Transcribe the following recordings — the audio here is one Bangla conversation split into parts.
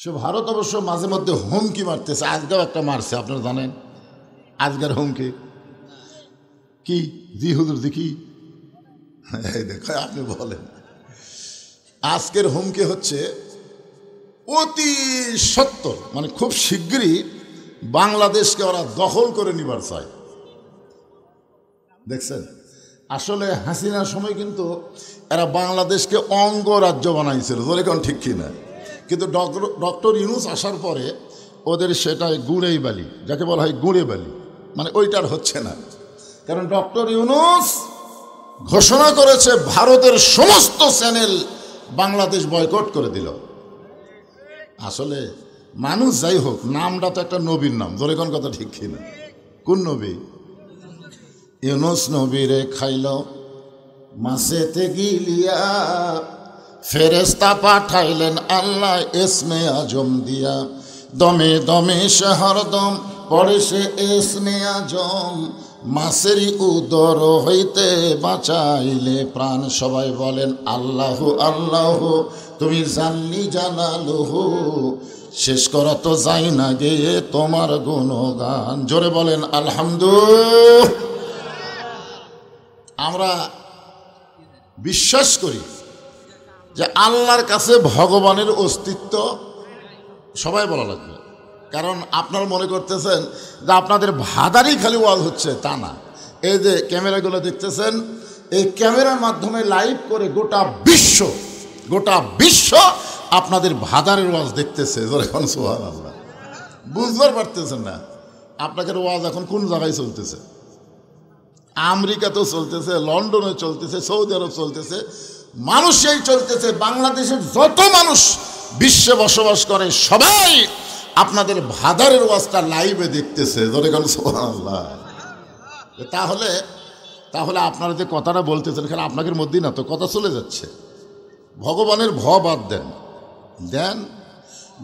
সে ভারত অবশ্য মাঝে মধ্যে হুমকি মারতেছে, আজকেও একটা মারছে, আপনারা জানেন আজকের হুমকি কি? জি হুজুর দেখি, দেখো আপনি বলেন। আজকের হুমকি হচ্ছে অতি সত্তর, মানে খুব শিগগিরই বাংলাদেশকে ওরা দখল করে নিবার চায়। দেখছেন, আসলে হাসিনার সময় কিন্তু এরা বাংলাদেশকে অঙ্গরাজ্য বানাইছিল, ধরে কোন ঠিক কিনা? কিন্তু ডক্টর ইউনূস আসার পরে ওদের সেটাই গুঁড়েই বালি, যাকে বলা হয় গুঁড়ে বালি, মানে ওইটার হচ্ছে না। কারণ ডক্টর ইউনূস ঘোষণা করেছে ভারতের সমস্ত চ্যানেল বাংলাদেশ বয়কট করে দিল। আসলে মানুষ যাই হোক, নামটা তো একটা নবীর নাম, ধরে কোন কথা ঠিক কিনা? কোন নবী? ইউনূস নবীরে খাইল মাছেতে গিলিয়া, ফেরেশতা পাঠাইলেন আল্লাহ ইসমে আজম দিয়া, দমে দমে সে হরদম পড়ে সে ইসমে আজম, মাছেরই উদর হইতে বাঁচাইলে প্রাণ। সবাই বলেন আল্লাহ আল্লাহ, তুমি জানলি জানালহু, শেষ করা তো যাই না গেয়ে তোমার গুণগান। জোরে বলেন আলহামদুলিল্লাহ। আমরা বিশ্বাস করি যে আল্লাহর কাছে ভগবানের অস্তিত্ব, সবাই বলা লাগবে। কারণ আপনারা মনে করতেছেন যে আপনাদের ভাদারই খালি ওয়াজ হচ্ছে, তা না। এই যে ক্যামেরাগুলো দেখতেছেন, এই ক্যামেরার মাধ্যমে লাইভ করে গোটা বিশ্ব আপনাদের ভাদারের ওয়াজ দেখতেছে। এখন সুবহানাল্লাহ, বুঝতে পারতেছেন না আপনাদের ওয়াজ এখন কোন জায়গায় চলতেছে। আমেরিকাতেও চলতেছে, লন্ডনে চলতেছে, সৌদি আরব চলতেছে, মানুষই চলতেছে। বাংলাদেশের যত মানুষ বিশ্বে বসবাস করে সবাই আপনাদের ভাদারের ওয়াজটা লাইভে দেখতেছে। সুবহানাল্লাহ। তাহলে আপনারা যে কথাটা বলতেছেন, এখানে আপনাদের মধ্যেই না তো কথা চলে যাচ্ছে। ভগবানের ভ বাদ দেন,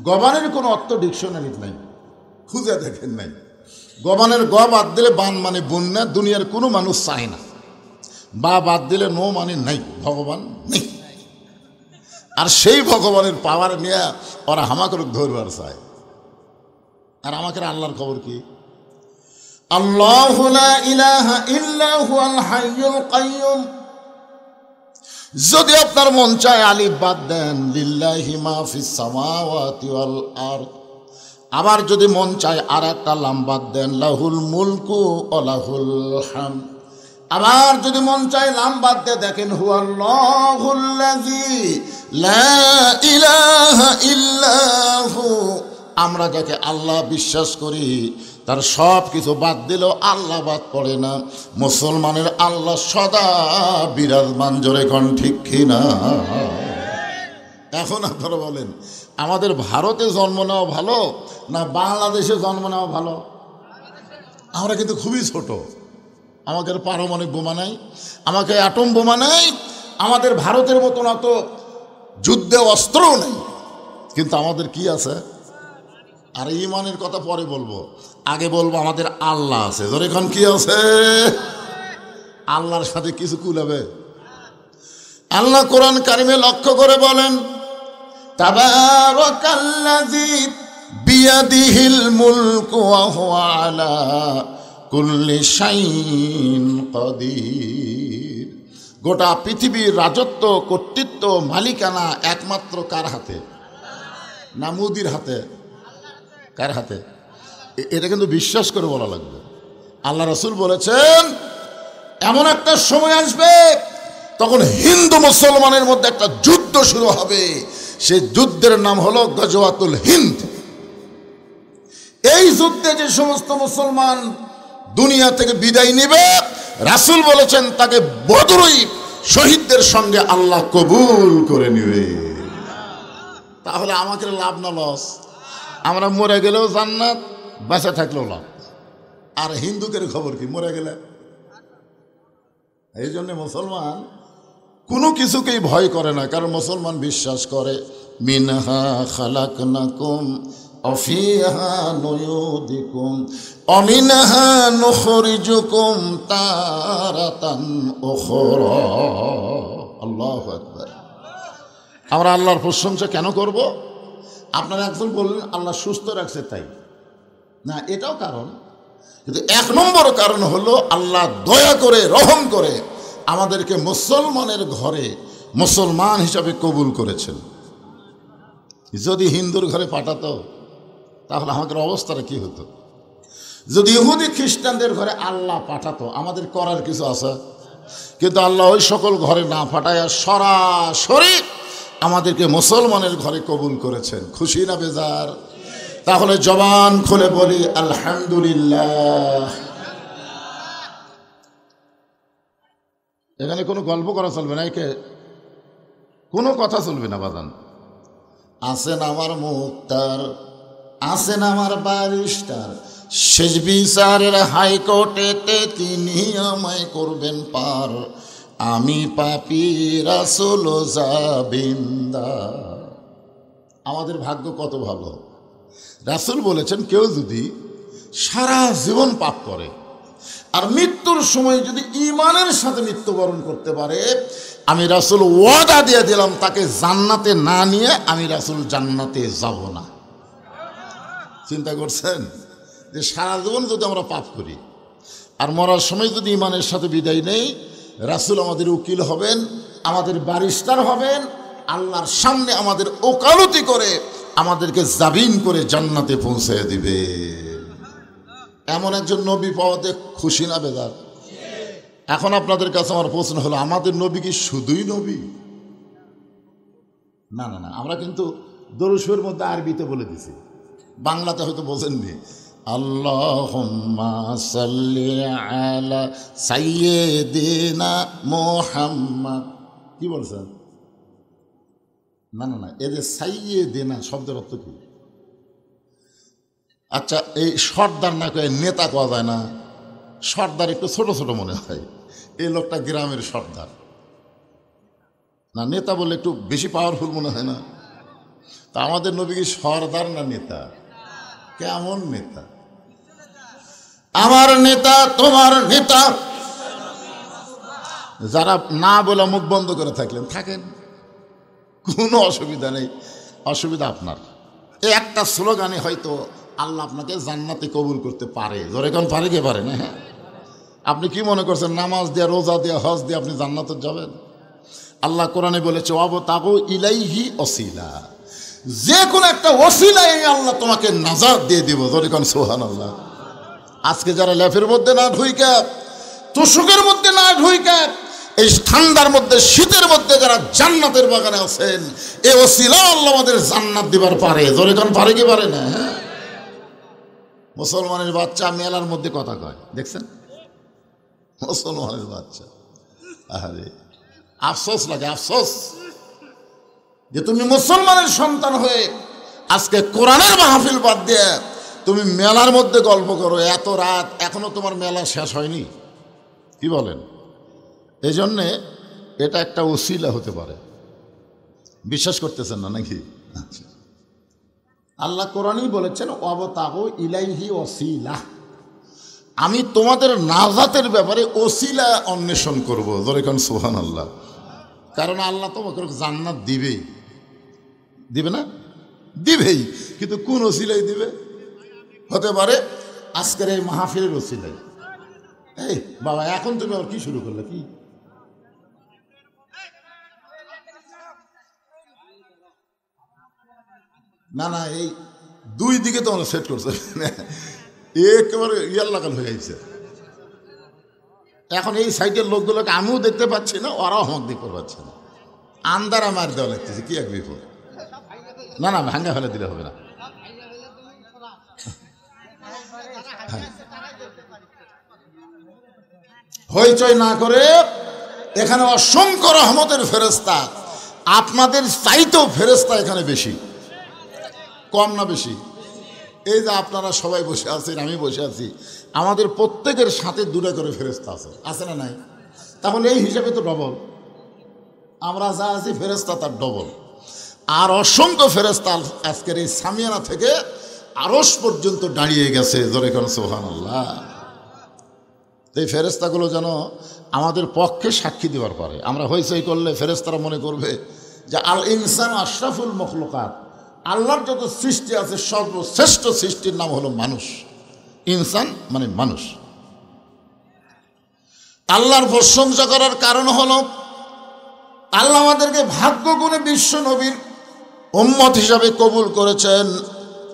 গবানের কোনো অর্থ ডিকশনারি নাই, খুঁজে দেখেন নাই। গবানের গ বাদ দিলে বান মানে বন্যা, দুনিয়ার কোনো মানুষ চায় না। বা বাদ দিলে নো মানে নাই, ভগবান নেই। আর সেই ভগবানের পাওয়ার নিয়ে ওরা হামাকে ধরবার চায়। আর আমাকে আল্লাহর খবর কি? আল্লাহু লা ইলাহা ইল্লা হুয়াল হাইয়ুল কাইয়ুম। যদি আপনার মন চায় আলিফ বাদ দেন, লিল্লাহি মা ফিস সামাওয়াতি ওয়াল আরদ। আবার যদি মন চায় আর একটা লাম বাদ দেন, লাহুল মুলকু ওয়া লাহুল হামদ। আবার যদি মন চায় লাম বাদ দিয়ে দেখেন, হুয়াল্লাহুল্লাযী লা ইলাহা ইল্লাহু। আমরা যাকে আল্লাহ বিশ্বাস করি তার সব কিছু বাদ দিলেও আল্লাহ বাদ পড়ে না। মুসলমানের আল্লাহ সদা বিরাজমান। জোরে কোন ঠিক কিনা? এখন আপনারা বলেন, আমাদের ভারতে জন্ম নেওয়া ভালো না বাংলাদেশে জন্ম নেওয়া ভালো? আমরা কিন্তু খুবই ছোট, আমাদের পারমাণবিক বোমা নাই, আমাকে অ্যাটম বোমা নাই, আমাদের ভারতের মতন অত যুদ্ধে অস্ত্রও নেই, কিন্তু আমাদের কি আছে? আর ঈমানের কথা পরে বলবো, আগে বলবো আমাদের আল্লাহ আছে। ধর এখন কি আছে? আল্লাহর সাথে কিছু কুলাবে? আল্লাহ কোরআন কারিমে লক্ষ্য করে বলেন, তাবারাকাল্লাযী বিয়াদিহিল মুলকু ওয়া হুয়া আলা কুল্লি শাইইন কাদির। গোটা পৃথিবীর রাজত্ব, কর্তৃত্ব, মালিকানা একমাত্র কার হাতে? না মোদির হাতে? কার হাতে? এটা কিন্তু বিশ্বাস করে বলা লাগবে। আল্লাহ রাসূল বলেছেন, এমন একটা সময় আসবে তখন হিন্দু মুসলমানের মধ্যে একটা যুদ্ধ শুরু হবে। সেই যুদ্ধের নাম হলো গজওয়াতুল হিন্দ। এই যুদ্ধে যে সমস্ত মুসলমান দুনিয়া থেকে বিদায় নেবে, রাসূল বলেছেন তাকে বদরই শহীদদের সঙ্গে আল্লাহ কবুল করে নেবে। তাহলে আমাকে লাভ না লস? আমরা মরে গেলেও জান্নাত, বেঁচে থাকলেও লাভ। আর হিন্দুদের খবর কি? মরে গেলে। এই জন্য মুসলমান কোনো কিছুকেই ভয় করে না, কারণ মুসলমান বিশ্বাস করে মিনহা খালাকনাকুম অফিহা নুয়ুদিকুম অমিনহা নুখরিজুকুম তারাতান উখরা। আল্লাহু আকবার। আমরা আল্লাহর প্রশংসা কেন করব? আপনারা একজন বললেন আল্লাহ সুস্থ রাখছে তাই না, এটাও কারণ, কিন্তু 1 নম্বর কারণ হলো আল্লাহ দয়া করে রহম করে আমাদেরকে মুসলমানের ঘরে মুসলমান হিসাবে কবুল করেছেন। যদি হিন্দুর ঘরে পাঠাতো তাহলে আমাদের অবস্থাটা কি হতো? যদি ইহুদি খ্রিস্টানদের ঘরে আল্লাহ পাঠাতো আমাদের করার কিছু আছে? কিন্তু আল্লাহ ওই সকল ঘরে না পাঠায় সরাসরি আমাদেরকে মুসলমানের ঘরে কবুল করেছেন। খুশি না বেজার? তাহলে জবান খুলে বলি আলহামদুলিল্লাহ। এখানে কোনো গল্প করা চলবে না, একে কোনো কথা চলবে না বাজান। আছেন আমার মুক্তার, আছেন আমার ব্যারিস্টার, শেষ বিচারের হাইকোর্টেতে তিনি আমায় করবেন পার, আমি পাপী রাসূল জাবিন্দার। আমাদের ভাগ্য কত ভালো। রাসূল বলেছেন কেউ যদি সারা জীবন পাপ করে আর মৃত্যুর সময় যদি ঈমানের সাথে মৃত্যুবরণ করতে পারে, আমি রাসূল ওয়াদা দিয়ে দিলাম তাকে জান্নাতে না নিয়ে আমি রাসূল জান্নাতে যাব না। চিন্তা করছেন যে সারা জীবন যদি আমরা পাপ করি আর মরার সময় যদি ঈমানের সাথে বিদায় নেই, রাসূল আমাদের উকিল হবেন, আমাদের ব্যারিস্টার হবেন, আল্লাহর সামনে আমাদের ওকালতি করে আমাদেরকে জামিন করে জান্নাতে পৌঁছে দিবে। এমন একজন নবী পাওয়াতে খুশি না বেজার? এখন আপনাদের কাছে আমার প্রশ্ন হলো, আমাদের নবী কি শুধুই নবী? না না না, আমরা কিন্তু দরুদ শরীফের মধ্যে আরবিতে বলে দিছি, বাংলাতে হয়তো বোঝেননি। আল্লাহুম্মা সাল্লি আলা সাইয়্যিদিনা মুহাম্মদ। কি বলছেন? না না না, এই যে সাইয়্যিদিনা শব্দের অর্থ কি? আচ্ছা, এই সর্দার না কয়ে নেতা কওয়া যায় না? সর্দার একটু ছোট ছোট মনে হয়, এই লোকটা গ্রামের সর্দার না, নেতা বলে একটু বেশি পাওয়ারফুল মনে হয় না? তা আমাদের নবী কি সর্দার না নেতা? কেমন নেতা? আমার নেতা, তোমার নেতা। যারা না বলে মুখ বন্ধ করে থাকলেন থাকেন, কোনো অসুবিধা নেই, অসুবিধা আপনার। এই একটা স্লোগানে হয়তো আল্লাহ আপনাকে জান্নাতে কবুল করতে পারে। জোরে কোন পারে? কে পারে না? হ্যাঁ, আপনি কি মনে করছেন নামাজ দেয়া, রোজা দেয়া, হজ দিয়ে আপনি জান্নাতে যাবেন? আল্লাহ কোরআনে বলেছে ওয়াবতাগু ইলাইহি ওসিলা, যে কোনো একটা ওসিলায় আল্লাহ তোমাকে নাজাত দিয়ে দিব। জোরে কোন সুবহানাল্লাহ। আজকে যারা লেফের মধ্যে না ঢুইকা, তোষকের মধ্যে না ঢুইকা, এই ঠান্ডার মধ্যে শীতের মধ্যে যারা জান্নাতের বাগানে আছেন, এই ওসিলা আল্লাহ আমাদের জান্নাত দিবার পারে। জোরে কোন পারে কি পারে না? হ্যাঁ, মুসলমানের বাচ্চা মেলার মধ্যে কথা কয়, দেখছেন? মুসলমানের বাচ্চা, আরে আফসোস লাগে, আফসোস যে তুমি মুসলমানের সন্তান হয়ে আজকে কোরআনের মাহফিল বাদ দিয়ে তুমি মেলার মধ্যে গল্প করো। এত রাত এখনো তোমার মেলা শেষ হয়নি, কি বলেন? এই জন্যে এটা একটা ওসিলা হতে পারে। বিশ্বাস করতেছেন না নাকি? আচ্ছা, আল্লাহ কোরআনই বলেছেন ওয়াবতাগু ইলাইহি ওসিলা, আমি তোমাদের নাজাতের ব্যাপারে ওসিলা অন্বেষণ করবো। জোরে কোন সুবহানাল্লাহ। কারণ আল্লাহ তোমাকে জান্নাত দিবেই, দিবে না? দিবেই, কিন্তু কোন ওসিলাই দিবে? হতে পারে আজকের এই মাহফিলের ওসিলাই। এই বাবা, এখন তুমি আবার কি শুরু করলে? কি না না, এই দুই দিকে তো সেট করছে, একেবারে ইয়ার লাগাল হয়ে গেছে। এখন এই সাইডের লোকগুলোকে আমিও দেখতে পাচ্ছি না, ওরাও আমাকে দেখতে পাচ্ছে না, আন্দারা মার দেওয়া লাগতেছে। কি এক বিপদ! না না, ভাঙ্গা ফেলে দিলে হবে না। হইচই না করে, এখানে অসংখ্য রহমতের ফেরেশতা, আপনাদের চাইতেও ফেরেশতা এখানে বেশি। কম না বেশি? এই যে আপনারা সবাই বসে আছেন, আমি বসে আছি, আমাদের প্রত্যেকের সাথে দুটো করে ফেরেশতা আছে, আছে না নাই? তাহলে এই হিসাবে তো ডবল, আমরা যা আছি ফেরেশতা তার ডবল। আর অসংখ্য ফেরেশতা আজকের এই সামিয়ানা থেকে আরশ পর্যন্ত দাঁড়িয়ে গেছে। জোরে কোন সুবহানাল্লাহ। এই ফেরেশতাগুলো যেন আমাদের পক্ষে সাক্ষী দেওয়ার পারে। আমরা হইচই করলে ফেরেশতারা মনে করবে যে আল ইনসান আশরাফুল মখলুকাত, আল্লাহর যত সৃষ্টি আছে সর্বশ্রেষ্ঠ সৃষ্টির নাম হলো মানুষ। ইনসান মানে মানুষ। আল্লাহর প্রশংসা করার কারণ হলো আল্লাহ আমাদেরকে ভাগ্য গুণে বিশ্ব নবীর উম্মত হিসাবে কবুল করেছেন,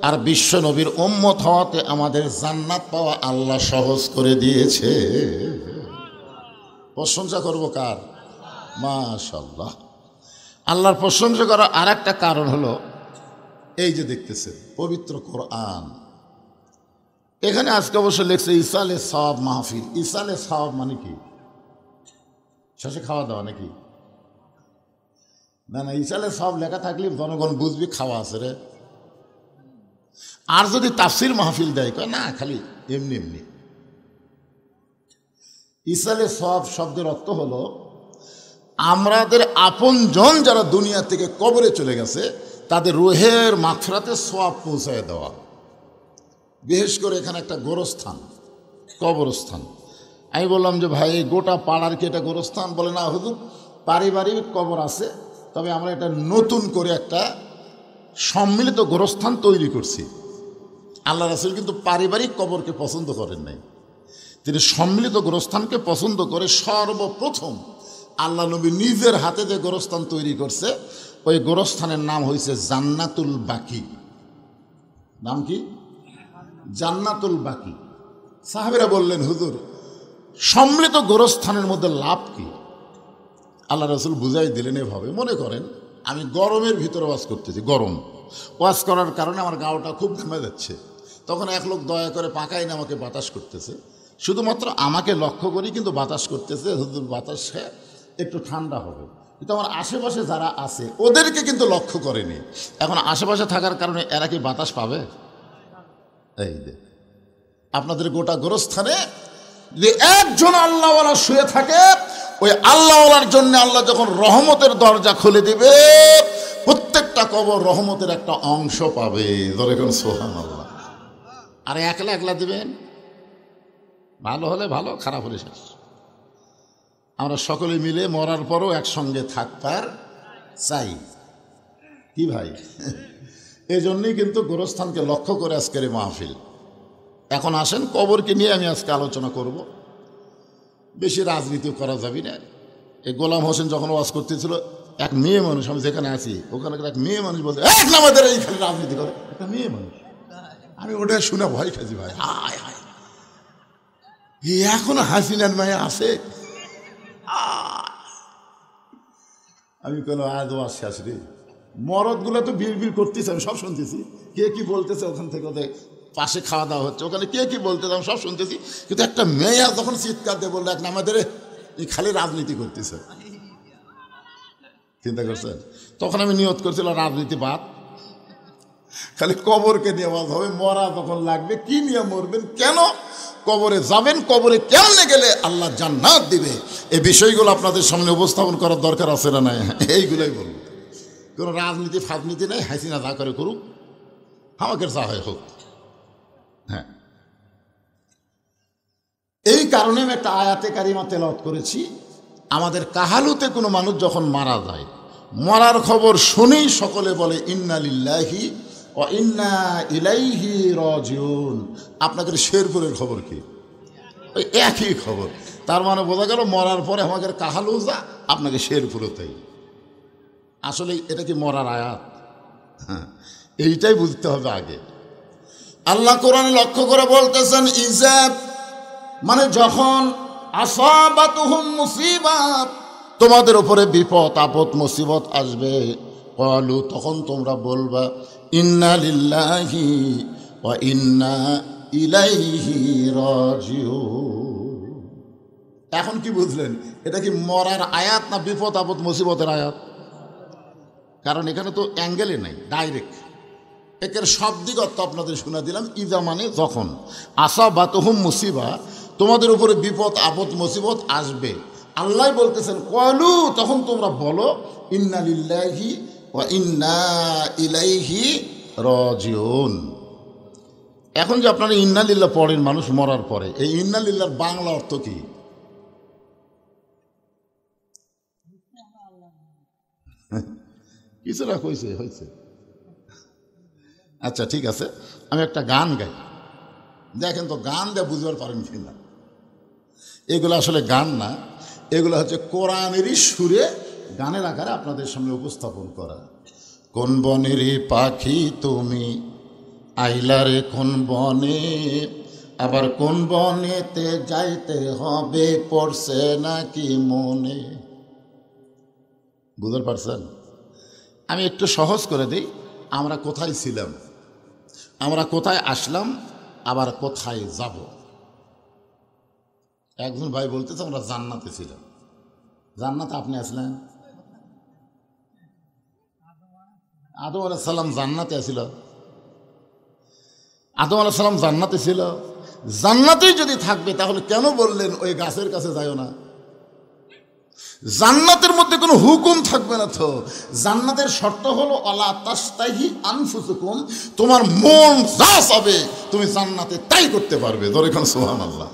আর বিশ্ব নবীর উম্মত হওয়াতে আমাদের জান্নাত পাওয়া আল্লাহ সহজ করে দিয়েছে। প্রশংসা করব কার? মাশাআল্লাহ। আল্লাহর প্রশংসা করার আর একটা কারণ হলো এই যে দেখতেছেন পবিত্র কোরআন। এখানে আজকে অবশ্য লেখছে ইসালে সওয়াব মাহফিল। ইসালে সওয়াব মানে কি? শেষে খাওয়া দাওয়া নাকি? না না, ইসালে সওয়াব লেখা থাকলে জনগণ বুঝবি খাওয়া আছে রে। আর যদি তাফসির মাহফিল দেয় কয় না খালি এমনি এমনি। ইসালে সওয়াব শব্দের অর্থ হলো আমাদের আপনজন যারা দুনিয়া থেকে কবরে চলে গেছে তাদের রুহের মাগফিরাতে সওয়াব পৌঁছায় দেওয়া। বিশেষ করে এখানে একটা গোরস্থান, কবরস্থান। আমি বললাম যে ভাই গোটা পাড়ার কি এটা গোরস্থান? বলে না হুজুর, পারিবারিক কবর আছে, তবে আমরা এটা নতুন করে একটা সম্মিলিত গোরস্থান তৈরি করছি। আল্লাহ রাসূল কিন্তু পারিবারিক কবরকে পছন্দ করেন নাই, তিনি সম্মিলিত গোরস্থানকে পছন্দ করে সর্বপ্রথম আল্লাহ নবী নিজের হাতে যে গোরস্থান তৈরি করছে ওই গোরস্থানের নাম হয়েছে জান্নাতুল বাকি। নাম কি? জান্নাতুল বাকি। সাহাবীরা বললেন হুজুর সম্মিলিত গোরস্থানের মধ্যে লাভ কি? আল্লাহ রাসূল বুঝাই দিলেন এভাবে, মনে করেন আমি গরমের ভিতরে ওয়াজ করতেছি, গরম ওয়াজ করার কারণে আমার গাওটা খুব ঘেমে যাচ্ছে, তখন এক লোক দয়া করে পাকাই না আমাকে বাতাস করতেছে, শুধুমাত্র আমাকে লক্ষ্য করি কিন্তু বাতাস করতেছে, হুজুর বাতাসে একটু ঠান্ডা হবে, কিন্তু আমার আশেপাশে যারা আছে ওদেরকে কিন্তু লক্ষ্য করেনি। এখন আশেপাশে থাকার কারণে এরা কি বাতাস পাবে? এই যে আপনাদের গোটা গোরস্থানে যে একজন আল্লাহওয়ালা শুয়ে থাকে, ওই আল্লাহওয়ালার জন্য আল্লাহ যখন রহমতের দরজা খুলে দিবে প্রত্যেকটা কবর রহমতের একটা অংশ পাবে। ধরে কোন সুবহানাল্লাহ। আর একলা একলা দিবেন, ভালো হলে ভালো, খারাপ হলে শেষ। আমরা সকলে মিলে মরার পরও একসঙ্গে থাকবার চাই, কি ভাই? এই জন্যই কিন্তু গোরস্থানকে লক্ষ্য করে আজকের মাহফিল। এখন আসেন কবরকে নিয়ে আমি আজকে আলোচনা করব, বেশি রাজনীতি করা যাবে না। এই গোলাম হোসেন যখন ওয়াজ করতেছিল, এক মেয়ে মানুষ, আমি যেখানে আছি ওখানে এক মেয়ে মানুষ বলছে এক নামাদের এই খালি রাজনীতি করে, একটা মেয়ে মানুষ। আমি ওটা শুনে ভয় খাইছি ভাই, হায় হায় এখন হাসিনার মায়ে আছে। আমি কেন আজ ওয়াজ শেষ রে, মরদগুলো তো বিল বিল করতেছে, আমি সব শুনতেছি, কে কি বলতেছে ওখান থেকে, ওদের পাশে খাওয়া দাওয়া হচ্ছে ওখানে কে কি বলতেছে আমি সব শুনতেছি, কিন্তু একটা মেয়ে যখন চিৎকার দিয়ে বললো এক নামাদের এই খালি রাজনীতি করতেছে, চিন্তা করছেন? তখন আমি নিয়ত করছিলাম রাজনীতি বাদ, খালি কবরকে নিয়ে ওয়াজ হবে। মরা যখন লাগবে কি নিয়ে মরবেন, কেন কবরে যাবেন, কবরে কেমনে গেলে আল্লাহ জান্নাত দিবে, এই বিষয়গুলো আপনাদের সামনে উপস্থাপন করার দরকার আছে না নাই? এইগুলোই বলবো। কোনো রাজনীতি ফাজনীতি নেই, হাসিনা যা করে করুক, আমাকে যা হয় হোক। হ্যাঁ, এই কারণে আমি একটা আয়াতে কারিমা তেলাওয়াত করেছি। আমাদের কাহালুতে কোনো মানুষ যখন মারা যায়, মরার খবর শুনেই সকলে বলে ইন্না লিল্লাহি ওয়া ইন্না ইলাইহি রাজিউন। আপনাদের শেরপুরের খবর কি? ওই একই খবর। তার মানে বোঝা গেল মরার পরে আমাদের কাহালু যা, আপনাকে শেরপুরও তাই। আসলে এটা কি মরার আয়াত? হ্যাঁ, এইটাই বুঝতে হবে আগে। আল্লাহ কোরআনে লক্ষ্য করে বলতেছেন ইজাব মানে যখন আসাবাতুহুম মুসিবাত, তোমাদের উপরে বিপদ আপদ মুসিবত আসবে, ক্বালু তখন তোমরা বলবা ইন্না লিল্লাহি ওয়া ইন্না ইলাইহি রাজিউন। এখন কি বুঝলেন? এটা কি মরার আয়াত না বিপদ আপদ মুসিবতের আয়াত? কারণ এখানে তো অ্যাঙ্গেলে নাই, ডাইরেক্ট একের শাব্দিক অর্থ আপনাদের শোনা দিলাম। ইজা মানে যখন, আসাবাতুহুম মুসিবা তোমাদের উপরে বিপদ আপদ মুসিবত আসবে, আল্লাহ বলতেছেন ক্বালু তখন তোমরা বলো ইন্না লিল্লাহি ওয়া ইন্না ইলাইহি রাজিউন। এখন যে আপনারা ইন্না লিল্লাহ পড়েন মানুষ মরার পরে, এই ইন্না লিল্লাহর বাংলা অর্থ কি? কিছুটা কইছে হয়েছে, আচ্ছা ঠিক আছে, আমি একটা গান গাই, দেখেন তো গান দিয়ে বুঝবার পারেন কি না। এগুলো আসলে গান না, এগুলো হচ্ছে কোরআনেরই সুরে গানের আকারে আপনাদের সামনে উপস্থাপন করা। কোন বনের পাখি তুমি আইলারে কোন বনে, আবার কোন বনেতে যাইতে হবে পড়ছে নাকি মনে। বুঝতে পারছেন? আমি একটু সহজ করে দিই, আমরা কোথায় ছিলাম, আমরা কোথায় আসলাম, আবার কোথায় যাব। একজন ভাই বলতেছে আমরা জান্নাতে ছিলাম। জান্নাতে আপনি আসলেন? আদম আলাইহিস সালাম জান্নাতে ছিল। আদম আলাইহিস সালাম জান্নাতে ছিল। জান্নাতেই যদি থাকবে তাহলে কেন বললেন ওই গাছের কাছে যাও না? জান্নাতের মধ্যে কোনো হুকুম থাকবে না তো। জান্নাতের শর্ত হলো আলা তাস্তাহি আনফুসুকুম, তোমার মন যা চাবে তুমি জান্নাতে তাই করতে পারবে। ধরে এখন সুবহানাল্লাহ।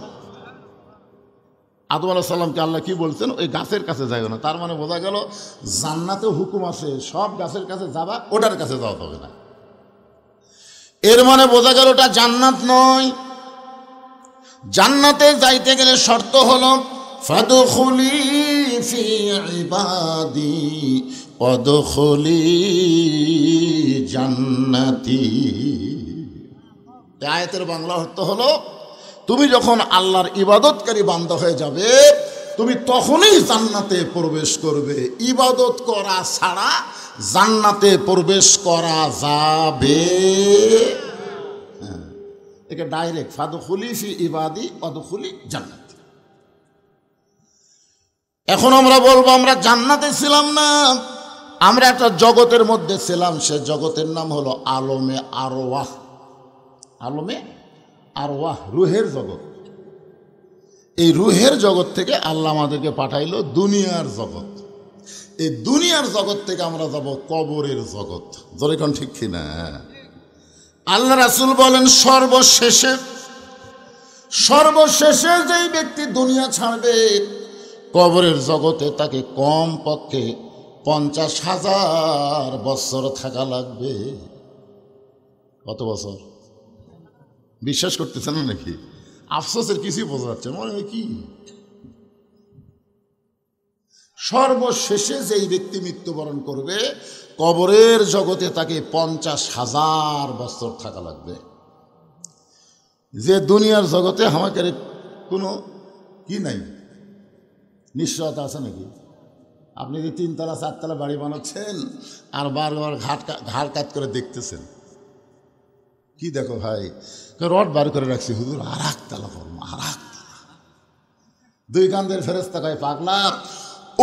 আদম আলাইহিস সালামকে আল্লাহ কি বলছেন? ওই গাছের কাছে যাইও না। তার মানে বোঝা গেল জান্নাতে হুকুম আছে, সব গাছের কাছে যাবা, ওটার কাছে যাওয়া হবে না। এর মানে বোঝা গেল ওটা জান্নাত নয়। জান্নাতে যাইতে গেলে শর্ত হলো ফাদখুলি ফি ইবাদি ওয়াদখুলি জান্নাতি। এই আয়াতের বাংলা অর্থ হলো তুমি যখন আল্লাহর ইবাদতকারী বান্দা হয়ে যাবে তুমি তখনই জান্নাতে প্রবেশ করবে। ইবাদত করা ছাড়া জান্নাতে প্রবেশ করা যাবে একে ডাইরেক্ট ফাদখুলি ফি ইবাদি ওয়াদখুলি জান্নাত। এখন আমরা বলবো আমরা জান্নাতে ছিলাম না, আমরা একটা জগতের মধ্যে ছিলাম। সে জগতের নাম হলো আলমে আরওয়াহ। আলমে আরওয়াহ, রুহের জগৎ। এই রুহের জগৎ থেকে আল্লাহ আমাদেরকে পাঠাইলো দুনিয়ার জগৎ। এই দুনিয়ার জগৎ থেকে আমরা যাব কবরের জগৎ। যেরকম ঠিক কিনা? আল্লাহ রাসূল বলেন সর্বশেষে যেই ব্যক্তি দুনিয়া ছাড়বে কবরের জগতে তাকে কম পক্ষে 50,000 বছর থাকা লাগবে। কত বছর? বিশ্বাস করতেছেন না নাকি? আফসোসের কিছুই বোঝা যাচ্ছে মনে হয় কি? সর্বশেষে যেই ব্যক্তি মৃত্যুবরণ করবে কবরের জগতে তাকে 50,000 বছর থাকা লাগবে। যে দুনিয়ার জগতে আমাকে কোনো কি নাই, নিশ্চয়তা আছে নাকি? আপনি যে 3তলা 4তলা বাড়ি বানাচ্ছেন আর বারবার ঘাড় কাত করে দেখতেছেন, কি দেখো ভাই? রড বার করে রাখছি হুজুর, আর একতলা করবো, আর একতলা। দুই কান্দের ফেরেশতা কয় পাগলা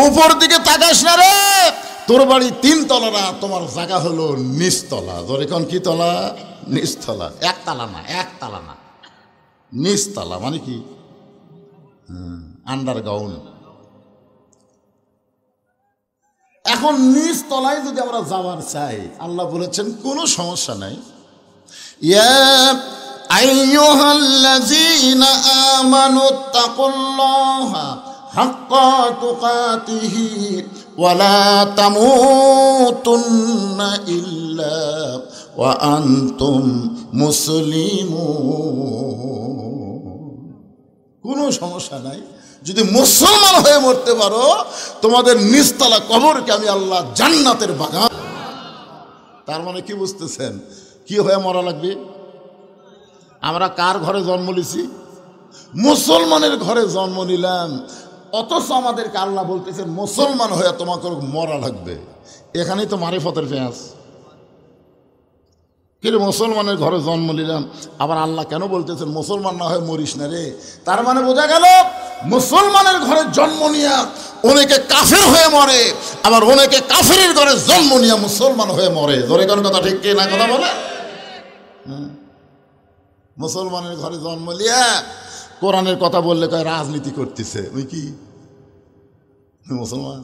উপর দিকে তাকাস না রে, তোর বাড়ি 3তলা না, তোমার জায়গা হলো নিচতলা। যেরকম কি তলা? নিচতলা। একতলা না, নিচতলা। মানে কি? আন্ডারগ্রাউন্ড। এখন নিচ তলায় যদি আমরা যাওয়ার চাই, আল্লাহ বলেছেন কোনো সমস্যা নাই। ইয়া আইয়ুহাল্লাযীনা আমানুত্তাকুল্লাহা হাক্কা তুকাতিহি ওয়া লা তামুতুন্না ইল্লা ওয়া আনতুম মুসলিমুন। কোনো সমস্যা নাই, যদি মুসলমান হয়ে মরতে পারো তোমাদের নিচতলা কবরকে আমি আল্লাহ জান্নাতের বাগান। তার মানে কি বুঝতেছেন কি হয়ে মরা লাগবে? আমরা কার ঘরে জন্ম নিছি? মুসলমানের ঘরে জন্ম নিলাম, অথচ আমাদেরকে আল্লাহ বলতেছেন মুসলমান হয়ে তোমাকে মরা লাগবে। এখানেই তো মারিফতের পেঁয়াজ। কিন্তু মুসলমানের ঘরে জন্ম নিলাম, আবার আল্লাহ কেন বলতেছেন মুসলমান না হয়ে মরিস না রে? তার মানে বোঝা গেল মুসলমানের ঘরে জন্ম নিয়া অনেকে কাফের হয়ে মরে, আবার অনেকে কাফেরের ঘরে জন্ম নিয়া মুসলমান হয়ে মরে। ধরে কোন কথা ঠিক কি না? কথা বলে মুসলমানের ঘরে জন্ম নিয়া কোরআনের কথা বললে কয় রাজনীতি করতেছে। ওই কি মুসলমান?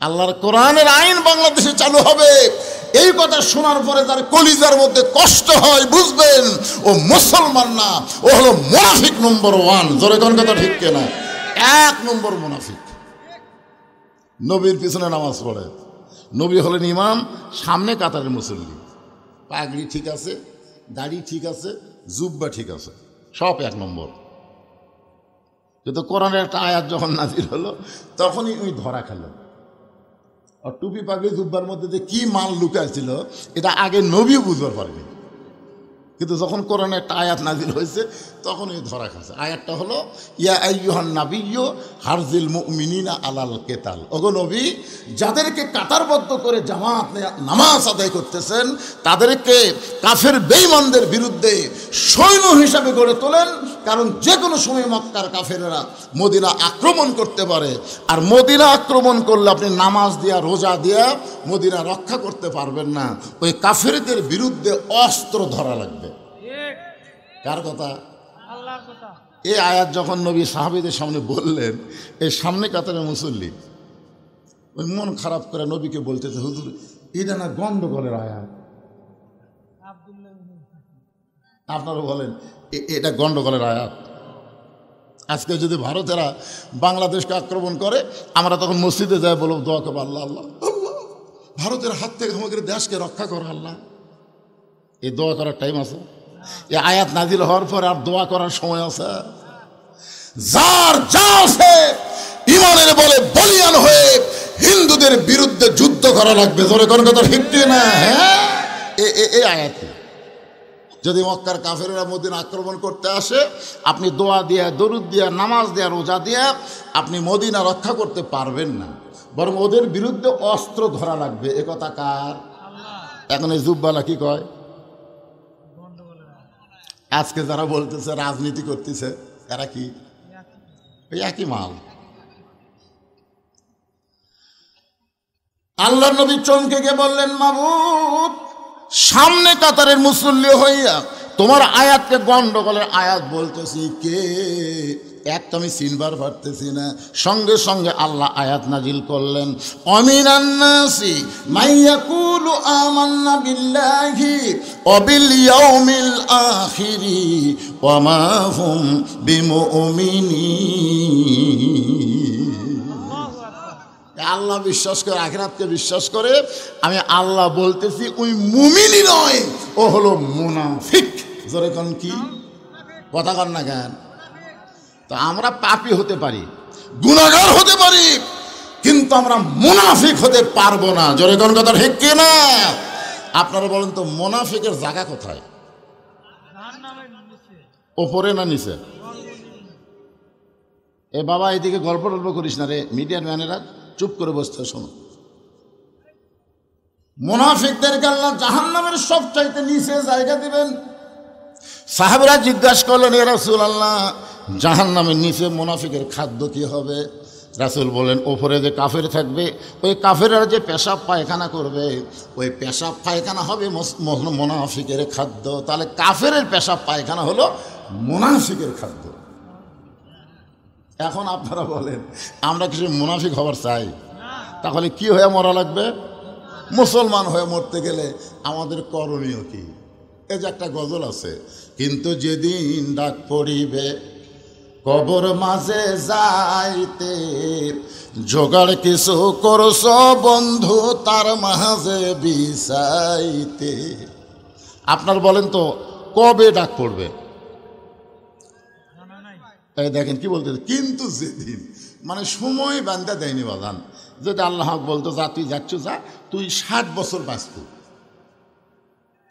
আল্লাহর কোরআনের আইন বাংলাদেশে চালু হবে, এই কথা শোনার পরে তার কলিজার মধ্যে কষ্ট হয়, বুঝবেন ও মুসলমান না, ও হলো মুনাফিক নম্বর 1। জোরে কোন কথা ঠিক কিনা? 1 নম্বর মুনাফিক। নবীর পিছনে নামাজ পড়ে, নবী হলেন ইমাম, সামনে কাতারের মুসল্লি। পাগড়ি ঠিক আছে, দাড়ি ঠিক আছে, জুব্বা ঠিক আছে, সব 1 নম্বর। কিন্তু কোরআনের একটা আয়াত যখন নাজিল হলো তখনই ওই ধরা খেল। আর টুপি পাগড়ি জুব্বার মধ্যে যে কি মাল লুকাইছিল এটা আগে নবীও বুঝতে পারেনি, কিন্তু যখন কোরআনে একটা আয়াত নাজিল হয়েছে তখন ওই ধরা খাচ্ছে। আয়াতটা হলো ইয়া আইয়ুহান নাবিয়্যু হারজিল মুমিনিনা আলাল কিতাল। ওগো নবী, যাদেরকে কাতারবদ্ধ করে জামাত নামাজ আদায় করতেছেন তাদেরকে কাফের বেঈমানদের বিরুদ্ধে সৈন্য হিসাবে গড়ে তোলেন, কারণ যে কোনো সময় মক্কার কাফেরেরা মদিনা আক্রমণ করতে পারে। আর মদিনা আক্রমণ করলে আপনি নামাজ দিয়া রোজা দিয়া মদিনা রক্ষা করতে পারবেন না, ওই কাফেরদের বিরুদ্ধে অস্ত্র ধরা লাগবে। কার কথা? আল্লাহর কথা। এই আয়াত যখন নবী সাহাবীদের সামনে বললেন, এই সামনে কাতারের মুসল্লি ওই মন খারাপ করে নবীকে বলতেছে, হুজুর এটা না গন্ডগোলের আয়াত। আপনারা বলেন এটা গন্ডগোলের আয়াত। আজকে যদি ভারতেরা বাংলাদেশকে আক্রমণ করে আমরা তখন মসজিদে যাই বলব দোয়া করবো, আল্লাহ আল্লাহ আল্লাহ ভারতের হাত থেকে আমাদের দেশকে রক্ষা করো আল্লাহ। এই দোয়া করার টাইম আছে? এই আয়াত নাজিল হওয়ার পর আর দোয়া করার সময় আছে? যার যা আছে ইমানের বলে বলিয়ান হয়ে হিন্দুদের বিরুদ্ধে যুদ্ধ করা লাগবে। জোরে কোন কথা ঠিক না? হ্যাঁ, এই আয়াতে যদি মক্কার কাফেরেরা মদিনা আক্রমণ করতে আসে, আপনি দোয়া দিয়া দরুদ দিয়া নামাজ দিয়া রোজা দিয়া আপনি মদিনা রক্ষা করতে পারবেন না, বরং ওদের বিরুদ্ধে অস্ত্র ধরা লাগবে। এ কথা কার? এখন এই জুব্বালা কি কয়? আজকে যারা বলতেছে রাজনীতি করতেছে এরা কি ওই একই মাল। আল্লাহর নবী চমকে গিয়ে বললেন, মাবুদ, সামনে কাতারের মুসল্লি হইয়া তোমার আয়াতকে গন্ডগোলের আয়াত বলতেছি কে? একটা আমি চিনবার পারতেছি না। সঙ্গে সঙ্গে আল্লাহ আয়াত নাজিল করলেন, অমিনান নাসি মাইয়াকুলু আমান্না বিল্লাহি ওয়া বিল ইয়াউমিল আখিরি ওয়া মা হুম বিমুমিনিন। আল্লাহ বিশ্বাস করে, আখিরাতকে বিশ্বাস করে, আমি আল্লাহ বলতেছি ওই মুমিনই নয়, ও হলো মুনাফিক। জোরে কোন কি কথা কন না কেন? তো আমরা পাপী হতে পারি, গুনাহগার হতে পারি, কিন্তু আমরা মুনাফিক হতে পারবো না। জোরে কোন কথা ঠিক কি না? আপনারা বলেন তো মুনাফিকের জায়গা কোথায়? ওপরে না নিচে? এ বাবা এদিকে গল্প টল্প করিস না রে, মিডিয়ার ম্যানেরা চুপ করে বসতে শোনো। মুনাফিকদেরকে আল্লাহ জাহান্নামের সবচাইতে নিচে জায়গা দিবেন। সাহাবীরা জিজ্ঞাসা করলেন, ইয়া রাসূলুল্লাহ, জাহান্নামের নিচে মুনাফিকের খাদ্য কি হবে? রাসূল বলেন, ওপরে যে কাফের থাকবে ওই কাফেররা যে পেশাব পায়খানা করবে ওই পেশাব পায়খানা হবে মুনাফিকের খাদ্য। তাহলে কাফেরের পেশাব পায়খানা হলো মুনাফিকের খাদ্য। এখন আপনারা বলেন আমরা কিছু মুনাফিক হবার চাই? তাহলে কি হয়ে মরা লাগবে? মুসলমান হয়ে মরতে গেলে আমাদের করণীয় কি? এই যে একটা গজল আছে, কিন্তু যেদিন ডাক পড়িবে কবর মাঝে যাইতে, জোগাড় কিছু করছ বন্ধু তার মাঝে বিছাইতে। আপনার বলেন তো কবে ডাক পড়বে? দেখেন কি বলতে, কিন্তু যেদিন, মানে সময় বান্ধা দেয়নি বাজান। যদি আল্লাহ বলতো যা তুই যাচ্ছ যা, তুই 60 বছর বাঁচত,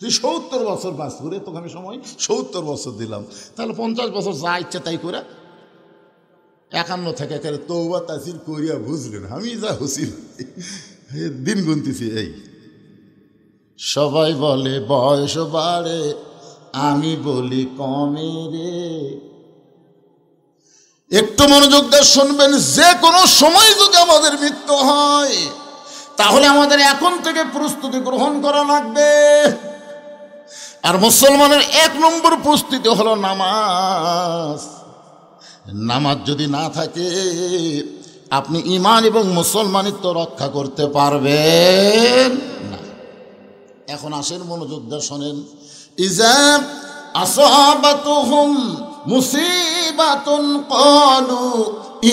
তুই 70 বছর বাঁচত রে, তোকে আমি সময় 70 বছর দিলাম, তাহলে 50 বছর যা ইচ্ছা তাই করে 51 থেকে একেবারে তৌবা তাসির করিয়া বুঝলেন আমি যা হুসিল দিন গুনতেছি। এই সবাই বলে বয়স বাড়ে, আমি বলি কমে রে। একটু মনোযোগ দিয়ে শুনবেন, যে কোনো সময় যদি আমাদের মৃত্যু হয় তাহলে আমাদের এখন থেকে প্রস্তুতি গ্রহণ করা লাগবে। আর মুসলমানের 1 নম্বর প্রস্তুতি হলো নামাজ। নামাজ যদি না থাকে আপনি ঈমান এবং মুসলমানিত্ব রক্ষা করতে পারবেন না। এখন আসেন মনোযোগ দিয়ে শোনেন, ইজা আসাবাতুহুম মুসিবাতুন ক্বালু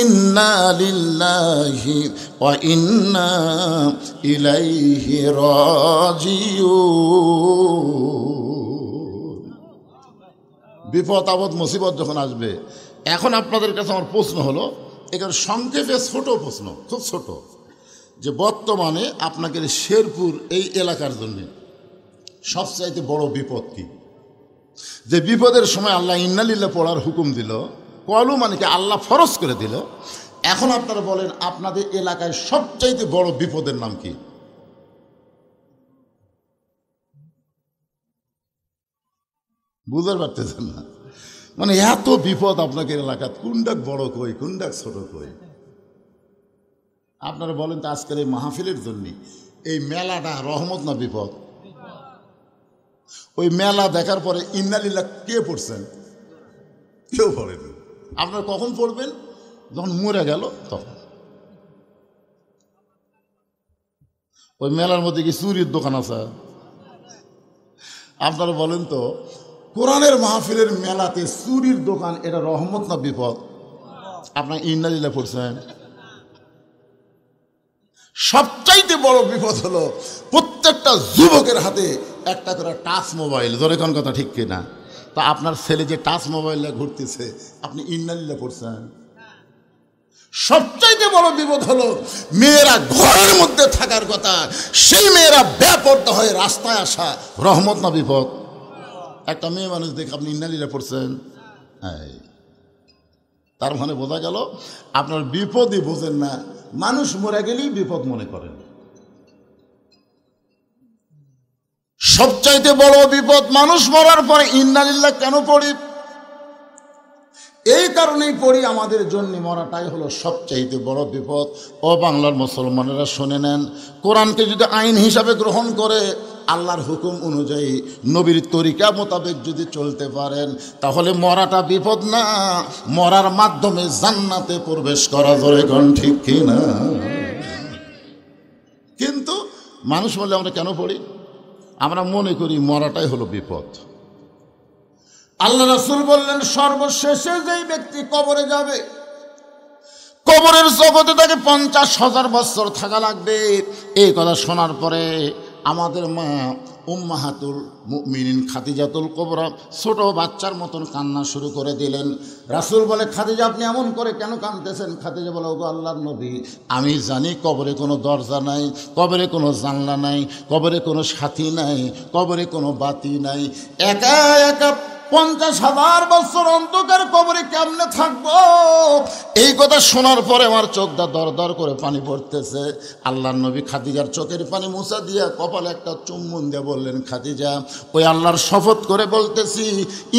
ইন্না লিল্লাহি ওয়া ইন্না ইলাইহি রাজিউন। বিপদ আপদ মুসিবত যখন আসবে, এখন আপনাদের কাছে আমার প্রশ্ন হলো, এখানে সংক্ষেপে ছোট প্রশ্ন, খুব ছোট, যে বর্তমানে আপনাদের শেরপুর এই এলাকার জন্য সবচাইতে বড় বিপদ কি? যে বিপদের সময় আল্লাহ ইন্নালিল্লাহ পড়ার হুকুম দিল, কলু মানে কি আল্লাহ ফরজ করে দিল। এখন আপনারা বলেন আপনাদের এলাকায় সবচাইতে বড় বিপদের নাম কি? বুঝতে পারতেছেন না? মানে এত বিপদ আপনাদের এলাকাত, কোনটাক বড় কই, কোনটাক ছোট কই? আপনারা বলেন তো আজকের এই মাহফিলের জন্য এই মেলাটা রহমত না বিপদ? ওই মেলা দেখার পরে ইন্নালিল্লাহ কে পড়ছেন? কেউ পড়েন। আপনারা কখন পড়বেন? যখন মরে গেল তখন। ওই মেলার মধ্যে কি চুরির দোকান আছে? আপনারা বলেন তো, কোরআনের মাহফিলের মেলাতে চুরির দোকান, এটা রহমত না বিপদ? আপনার ইন্নালিল্লাহ পড়ছেন। সবচাইতে বড় বিপদ হলো প্রত্যেকটা যুবকের হাতে একটা করে টাচ মোবাইল। ধরে কোন কথা ঠিক কিনা? তা আপনার ছেলে যে টাচ মোবাইলে ঘুরতেছে, আপনি ইন্নালিল্লাহ পড়ছেন। সবচাইতে বড় বিপদ হলো মেয়েরা ঘরের মধ্যে থাকার কথা, সেই মেয়েরা বেপরদা হয়ে রাস্তায় আসা, রহমত না বিপদ? একটা মেয়ে মানুষ দেখে আপনি ইন্নালিল্লাহ পড়ছেন। তার মানে বোঝা গেল আপনার বিপদই বোঝেন না, মানুষ মরে গেলেই বিপদ মনে করেন। সবচাইতে বড় বিপদ মানুষ মরার পরে ইন্নালিল্লাহ কেন পড়ি? এই কারণেই পড়ি, আমাদের জন্য মরাটাই হলো সবচাইতে বড় বিপদ। ও বাংলার মুসলমানেরা শুনে নেন, কোরআনকে যদি আইন হিসাবে গ্রহণ করে, আল্লাহর হুকুম অনুযায়ী নবীর তরিকা মোতাবেক যদি চলতে পারেন, তাহলে মরাটা বিপদ না, মরার মাধ্যমে জান্নাতে প্রবেশ করা জোরে কোন ঠিক কিনা? কিন্তু মানুষ বলে আমরা কেন পড়ি? আমরা মনে করি মরাটাই হলো বিপদ। আল্লাহ রাসূল বললেন, সর্বশেষে যেই ব্যক্তি কবরে যাবে, কবরের জগতে তাকে 50,000 বছর থাকা লাগবে। এই কথা শোনার পরে আমাদের মা উম্মাহাতুল মুমিনিন খাদিজাতুল কুবরা ছোট বাচ্চার মতন কান্না শুরু করে দিলেন। রাসূল বলে, খাদিজা আপনি এমন করে কেন কাঁদতেছেন? খাদিজা বলে, ওগো আল্লাহর নবী, আমি জানি কবরে কোনো দরজা নাই, কবরে কোনো জানলা নাই, কবরে কোনো সাথী নাই, কবরে কোনো বাতি নাই, একা একা 50,000 বছর অন্ধকার কবরে কেমনে থাকবো? এই কথা শোনার পরে আমার চোখটা দর দর করে পানি পড়তেছে। আল্লাহর নবী খাদিজার চোখের পানি মুছা দিয়া কপালে একটা চুম্বন দিয়ে বললেন, খাদিজা, ওই আল্লাহর শপথ করে বলতেছি,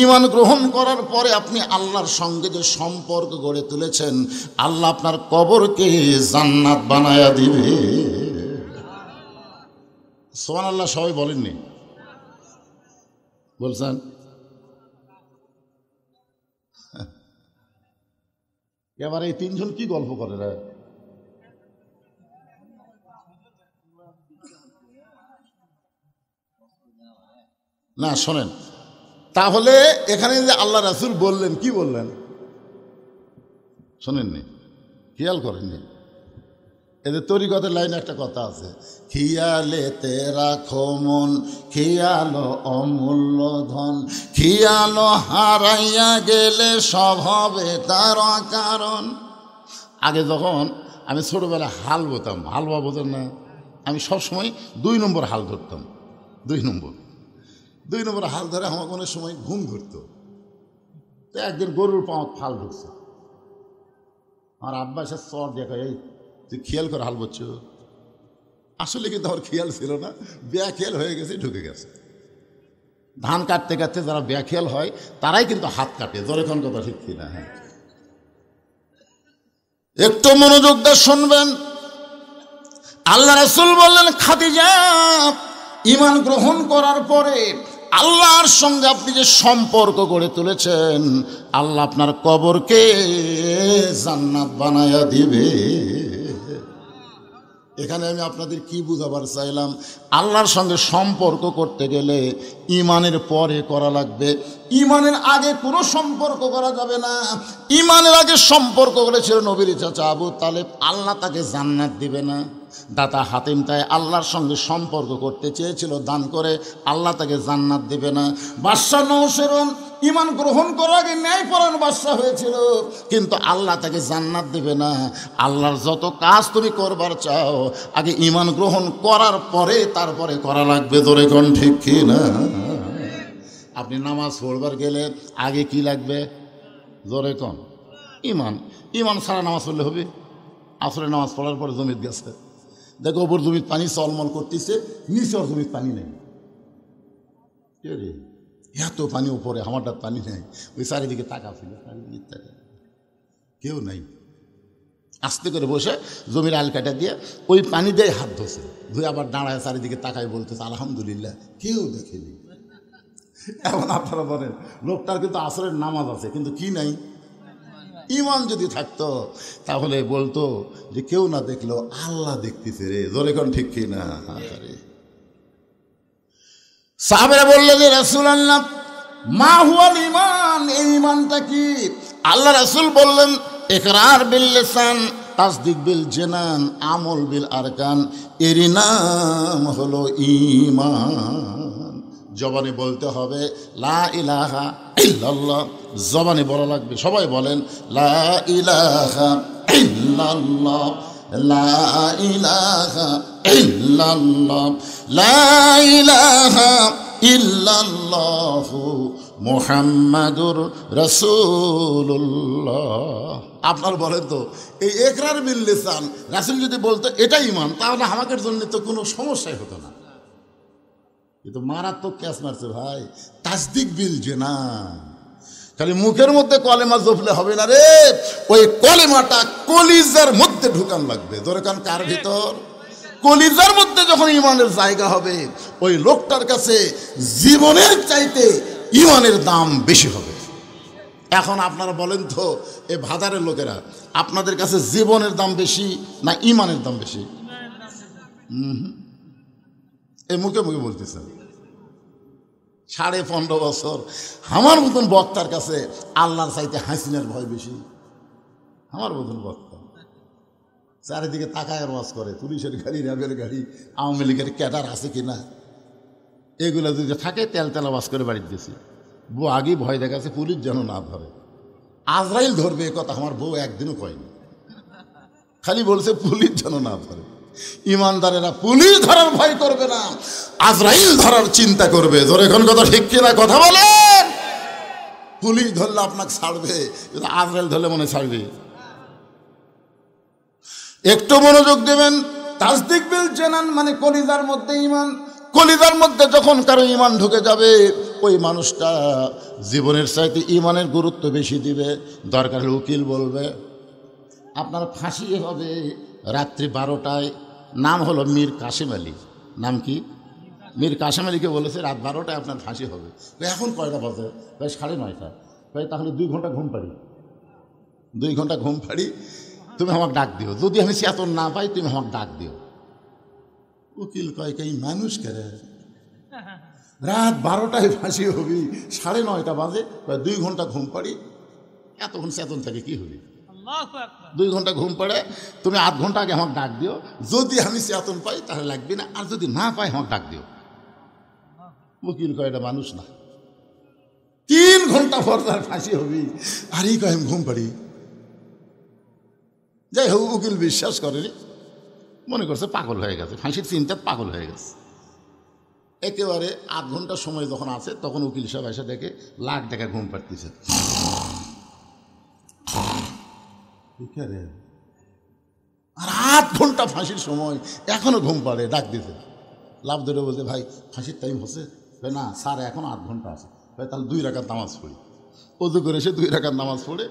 ঈমান গ্রহণ করার পরে আপনি আল্লাহর সঙ্গে যে সম্পর্ক গড়ে তুলেছেন, আল্লাহ আপনার কবরকে জান্নাত বানায়া দিবে। সুবহানাল্লাহ। সবাই বলেননি? বলছেন? এবার এই তিনজন কি গল্প করে রে? না শোনেন, তাহলে এখানে যে আল্লাহ রাসূল বললেন, কি বললেন শোনেননি? খেয়াল করেননি? এদের তরিকতের লাইনে একটা কথা আছে, খিয়ালেতে রাখো মন, খিয়ালো অমূল্য ধন, খিয়ালো হারাইয়া গেলে সব হবে তার কারণ। আগে যখন আমি ছোটোবেলায় হাল বোতাম, হালুয়া বোঝেন না, আমি সবসময় 2 নম্বর হাল ধরতাম। 2 নম্বর হাল ধরে আমার কোনো সময় ঘুম ধরতো। তো একদিন গরুর পাওয়া ফাল ঢুকছে, আমার আব্বা এসে চর দেখা, এই তুই খেয়াল করে হাল বলছ। আসলে কিন্তু আমার খেয়াল ছিল না, বেখেয়াল হয়ে গেছে, ঢুকে গেছে। ধান কাটতে কাটতে যারা বেখেয়াল হয় তারাই কিন্তু হাত কাটে। যখন কথা ঠিক কিনা? হ্যাঁ, একটু মনোযোগ দিয়ে শুনবেন। আল্লাহ রাসূল বললেন, খাদিজা, ঈমান গ্রহণ করার পরে আল্লাহর সঙ্গে আপনি যে সম্পর্ক গড়ে তুলেছেন, আল্লাহ আপনার কবরকে জান্নাত বানায়া দিবে। এখানে আমি আপনাদের কি বুঝাবার চাইলাম, আল্লাহর সঙ্গে সম্পর্ক করতে গেলে ইমানের পরে করা লাগবে, ইমানের আগে কোনো সম্পর্ক করা যাবে না। ইমানের আগে সম্পর্ক করেছিল নবীর চাচা আবু তালেব, আল্লাহ তাকে জান্নাত দিবে না। দাতা হাতিম তাই আল্লাহর সঙ্গে সম্পর্ক করতে চেয়েছিল, দান করে আল্লাহ তাকে জান্নাত দিবে না। বাদশাহ নওশেরন ইমান গ্রহণ করার আগে ন্যায়পরায়ণ বাদশাহ হয়েছিল, কিন্তু আল্লাহ তাকে জান্নাত দেবে না। আল্লাহর যত কাজ তুমি করবার চাও আগে ইমান গ্রহণ করার পরে তারপরে করা লাগবে। ধরে কোন ঠিক কি না? আপনি নামাজ পড়বার গেলে আগে কি লাগবে? জোরে কোন? ইমান। ইমান ছাড়া নামাজ পড়লে হবে? আসরে নামাজ পড়ার পরে জমিত গেছে, দেখো ওপর জমিত পানি চলমল করতেছে, নিচে ওর জমিত পানি নেই। কে রে, এত পানি উপরে, আমারটা পানি নেই। ওই চারিদিকে তাকা ছিল, চারিদিকে তাকা, কেউ নাই। আস্তে করে বসে জমির আল কাটা দিয়ে ওই পানি দিয়ে হাত ধোছে, ধুয়ে আবার দাঁড়ায় চারিদিকে তাকায় বলতেছে আলহামদুলিল্লাহ, কেউ দেখেনি। এখন আপনারা বলেন, লোকটার কিন্তু আসরের নামাজ আছে, কিন্তু কি নাই? ইমান যদি থাকতো তাহলে বলতো যে কেউ না দেখলো আল্লাহ দেখতেছে রে। জোরে কোন ঠিক কি না? সাহাবেরা বলল যে রাসূলুল্লাহ মা হুয়াল ঈমান, এই ঈমানটা কি? আল্লাহ রাসূল বললেন ইকরার বিল লিসান, তাসদিক বিল জানান, আমল বিল আরকান, এরই নাম হলো ঈমান। জবানে বলতে হবে লা ইলাহা ইল্লাল্লাহ, জবানে বলা লাগবে। সবাই বলেন লা ইলাহা ইল্লাল্লাহ, লা ইলাহা ইল্লাল্লাহ, লা ইলাহা ইল্লাল্লাহু মুহাম্মাদুর রাসূলুল্লাহ। আপনার বলেন তো, এই ইকরার বিল লিসান রাসূল যদি বলতো এটা ঈমান, তাহলে আমাদের জন্য তো কোনো সমস্যাই হতো না। কিন্তু মারাত্মক ক্যাচ মারছে ভাই, তাসদিক বিল জানান। খালি মুখের মধ্যে কলেমা জপলে হবে না রে, ওই কলেমাটা কলিজার মধ্যে ঢুকান লাগবে। দরকার কার ভিতর? কলিজার মধ্যে যখন ইমানের জায়গা হবে, ওই লোকটার কাছে জীবনের চাইতে ইমানের দাম বেশি হবে। এখন আপনারা বলেন তো, এই বাজারের লোকেরা, আপনাদের কাছে জীবনের দাম বেশি না ইমানের দাম বেশি? এই মুখে মুখে বলতেছেন। 15.5 বছর আমার মতন বক্তার কাছে আল্লাহর চাইতে হাসিনার ভয় বেশি। আমার মতন বক্তা চারিদিকে তাকায় ওয়াজ করে, পুলিশের গাড়ি, র্যাবের গাড়ি, আওয়ামী লীগের ক্যাডার আছে কিনা, এগুলো যদি থাকে তেল তেলা ওয়াজ করে বাড়িতে দিয়েছি। বউ আগেই ভয় দেখাচ্ছে পুলিশ যেন না ধরে, আজরাইল ধরবে, এ কথা আমার বউ একদিনও কয়নি, খালি বলছে পুলিশ যেন না ধরে। ইমানদারেরা পুলিশ ধরার ভয় করবে না, আজরাইল ধরার চিন্তা করবে। ধরে এখন কথা ঠিক কিনা? কথা বলেন। পুলিশ ধরলে আপনাকে ছাড়বে, কিন্তু আজরাইল ধরলে মনে ছাড়বে। একটু মনোযোগ দেবেন। তাসদিক বিল জানান মানে কলিজার মধ্যে ইমান। কলিজার মধ্যে যখন কারো ইমান ঢুকে যাবে, ওই মানুষটা জীবনের চাইতে ইমানের গুরুত্ব বেশি দিবে। দরকার হলে উকিল বলবে আপনার ফাঁসি হবে রাত্রি 12টায়। নাম হলো মীর কাসেম আলী। নাম কি? মীর কাসেম আলীকে বলেছে রাত 12টায় আপনার ফাঁসি হবে। এখন কয়টা বাজে? প্রায় 9:30। তাহলে 2 ঘন্টা ঘুম পাড়ি, 2 ঘন্টা ঘুম পাড়ি, তুমি আমাকে ডাক দিও। যদি আমি চেতন না পাই তুমি আমাকে ডাক দিও। উকিল কয় এই মানুষ করে রাত 12টায় ফাঁসি হবি, 9:30 বাজে, 2 ঘন্টা ঘুম পাড়ি, এতক্ষণ চেতন থাকে কি হবি? 2 ঘন্টা ঘুম পড়ে, তুমি 8 ঘন্টা আগে আমাকে ডাক দিও। যদি আমি চেতন পাই তাহলে লাগবে না, আর যদি না পাই আমাকে ডাক দিও। উকিল কয় এটা মানুষ না। 3 ঘন্টা পর তার ফাঁসি হবি, আর এই কয় আমি ঘুম পাড়ি। যাই হোক, উকিল বিশ্বাস করেনি, মনে করছে পাগল হয়ে গেছে, ফাঁসির চিন্তা পাগল হয়ে গেছে। একেবারে 8 ঘন্টা সময় যখন আছে, তখন উকিল সাহেব এসে দেখে লাখ টাকা ঘুম পাড়তেছে। আর 8 ঘন্টা ফাঁসির সময় এখনো ঘুম পাড়ে, ডাক দিতে। লাভ ধরে বলতে ভাই ফাঁসির টাইম হচ্ছে? না স্যার, এখন 8 ঘন্টা আছে। তাহলে 2 রাকাত নামাজ পড়ি। অজু করে এসে 2 রাকাত নামাজ পড়ে